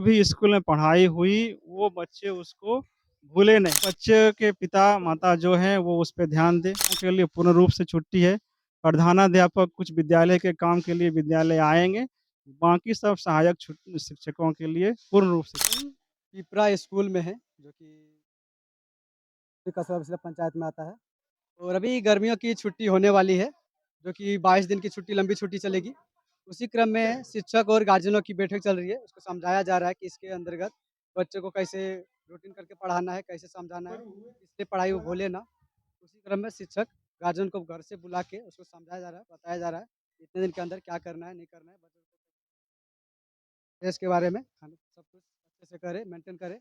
भी स्कूल में पढ़ाई हुई, वो बच्चे उसको भूले नहीं। बच्चे के पिता-माता जो हैं, वो उस पे ध्यान दें। उनके लिए पूर्ण रूप से छुट्टी है। प्रधानाध्यापक कुछ विद्यालय के काम के लिए विद्यालय आएँगे, बाकी सब सहायक शिक्षकों के लिए पूर्ण रूप से पिपरा स्कूल में है, जो कि कस्बा जिला पंचायत में आता है। और अभी गर्मियों की छुट्टी होने वाली है, जो कि 22 दिन की छुट्टी लंबी छुट्टी चलेगी। उसी क्रम में शिक्षक और गार्जियनों की बैठक चल रही है। उसको समझाया जा रहा है कि इसके अंतर्गत बच्चे को कैसे रूटीन करके पढ़ाना है, कैसे समझाना है, इसलिए पढ़ाई वो भूले ना। उसी क्रम में शिक्षक गार्जियन को घर से बुला के उसको समझाया जा रहा है, बताया जा रहा है, इतने दिन के अंदर क्या करना है, नहीं करना है। बच्चों को ड्रेस के बारे में खाना सब कुछ अच्छे से करे, मेंटेन करे।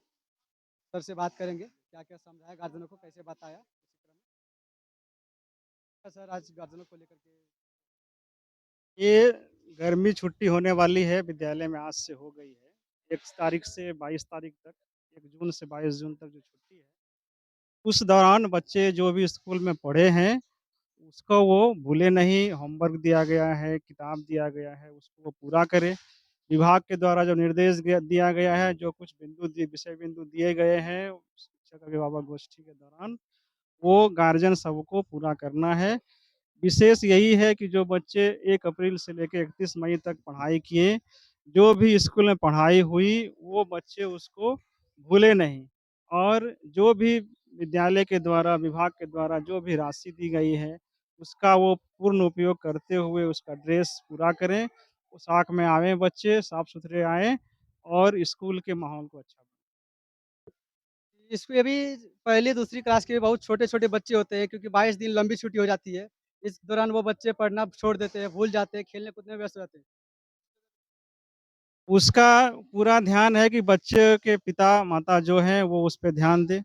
सर से बात करेंगे, क्या-क्या समझाया गार्जियनों को, कैसे बताया। उसी क्रम में सर आज गार्जियनों को लेकर के ये गर्मी छुट्टी होने वाली है, विद्यालय में आज से हो गई है। 1 तारीख से 22 तारीख तक, 1 जून से 22 जून तक जो छुट्टी है, उस दौरान बच्चे जो भी स्कूल में पढ़े हैं, उसको वो भूले नहीं। होमवर्क दिया गया है, किताब दिया गया है, उसको वो पूरा करें। विभाग के द्वारा जो निर्देश दिया गया है, जो कुछ विषय बिंदु दिए गए हैं, शिक्षक अभिभावक गोष्ठी के दौरान, वो गार्जियन सबको पूरा करना है। विशेष यही है कि जो बच्चे 1 अप्रैल से लेके 31 मई तक पढ़ाई किए, जो भी स्कूल में पढ़ाई हुई, वो बच्चे उसको भूले नहीं। और जो भी विद्यालय के द्वारा, विभाग के द्वारा जो भी राशि दी गई है, उसका वो पूर्ण उपयोग करते हुए उसका ड्रेस पूरा करें। पोशाक में आवें बच्चे, साफ-सुथरे आएँ और स्कूल के माहौल को अच्छा इसमें अभी पहली दूसरी क्लास के बहुत छोटे-छोटे बच्चे होते हैं, क्योंकि 22 दिन लंबी छुट्टी हो जाती है। इस दौरान वो बच्चे पढ़ना छोड़ देते हैं, भूल जाते हैं, खेलने-कूदने में व्यस्त हो जाते हैं। उसका पूरा ध्यान है कि बच्चे के पिता-माता जो हैं, वो उस पे ध्यान दें।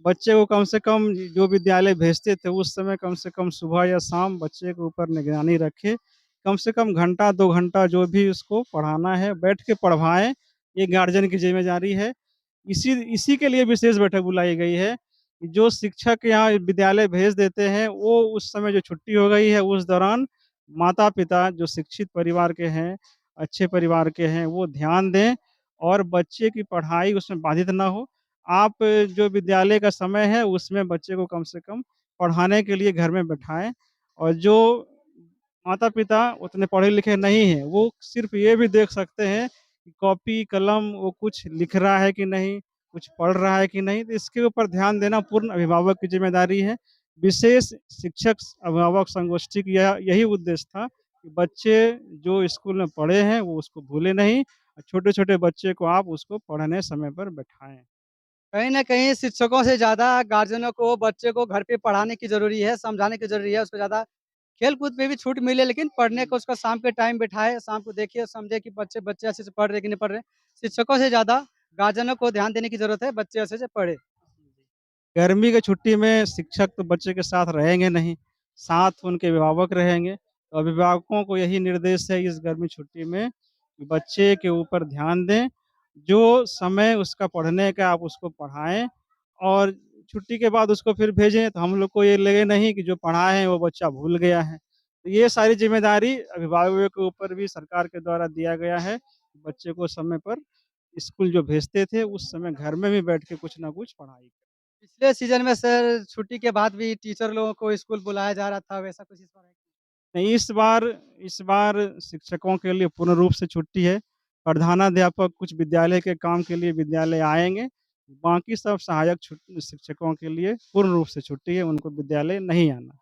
बच्चे को कम से कम जो विद्यालय भेजते थे, उस समय कम से कम सुबह या शाम बच्चे के ऊपर निगरानी रखें। कम से कम घंटा, 2 घंटा जो भी उसको पढ़ाना है, बैठ के पढ़वाएँ, ये गार्जियन की ज़िम्मेदारी है। इसी इसी के लिए विशेष बैठक बुलाई गई है, कि जो शिक्षक यहाँ विद्यालय भेज देते हैं, वो उस समय जो छुट्टी हो गई है, उस दौरान माता-पिता जो शिक्षित परिवार के हैं, अच्छे परिवार के हैं, वो ध्यान दें और बच्चे की पढ़ाई उसमें बाधित ना हो। आप जो विद्यालय का समय है, उसमें बच्चे को कम से कम पढ़ाने के लिए घर में बैठाएँ और जो माता-पिता उतने पढ़े-लिखे नहीं हैं, वो सिर्फ़ ये भी देख सकते हैं कि कॉपी, कलम वो कुछ लिख रहा है कि नहीं, कुछ पढ़ रहा है कि नहीं, तो इसके ऊपर ध्यान देना पूर्ण अभिभावक की ज़िम्मेदारी है। विशेष शिक्षक अभिभावक संगोष्ठी की यही उद्देश्य था कि बच्चे जो स्कूल में पढ़े हैं, वो उसको भूले नहीं और छोटे-छोटे बच्चे को आप उसको पढ़ने समय पर बैठाएँ। कहीं न कहीं शिक्षकों से ज़्यादा गार्जियनों को बच्चे को घर पे पढ़ाने की ज़रूरी है, समझाने की ज़रूरी है। उसको ज़्यादा खेल-कूद में भी छूट मिले, लेकिन पढ़ने को उसको शाम के टाइम बिठाए, शाम को देखिए और समझे कि बच्चे बच्चे अच्छे से पढ़ रहे हैं कि नहीं पढ़ रहे। शिक्षकों से ज़्यादा गार्जियनों को ध्यान देने की ज़रूरत है, बच्चे अच्छे से पढ़ें। गर्मी की छुट्टी में शिक्षक तो बच्चे के साथ रहेंगे नहीं, साथ उनके अभिभावक रहेंगे। तो अभिभावकों को यही निर्देश है इस गर्मी छुट्टी में कि बच्चे के ऊपर ध्यान दें, जो समय उसका पढ़ने का आप उसको पढ़ाएँ और छुट्टी के बाद उसको फिर भेजें, तो हम लोग को ये लगे नहीं कि जो पढ़ाए हैं वो बच्चा भूल गया है। तो ये सारी ज़िम्मेदारी अभिभावकों के ऊपर भी सरकार के द्वारा दिया गया है, बच्चे को समय पर स्कूल जो भेजते थे, उस समय घर में भी बैठ के कुछ ना कुछ पढ़ाई पिछले सीज़न में सर छुट्टी के बाद भी टीचर लोगों को स्कूल बुलाया जा रहा था, वैसा कुछ इस बार है? नहीं, इस बार शिक्षकों के लिए पूर्ण रूप से छुट्टी है। प्रधानाध्यापक कुछ विद्यालय के काम के लिए विद्यालय आएँगे, बाकी सब सहायक शिक्षकों के लिए पूर्ण रूप से छुट्टी है, उनको विद्यालय नहीं आना।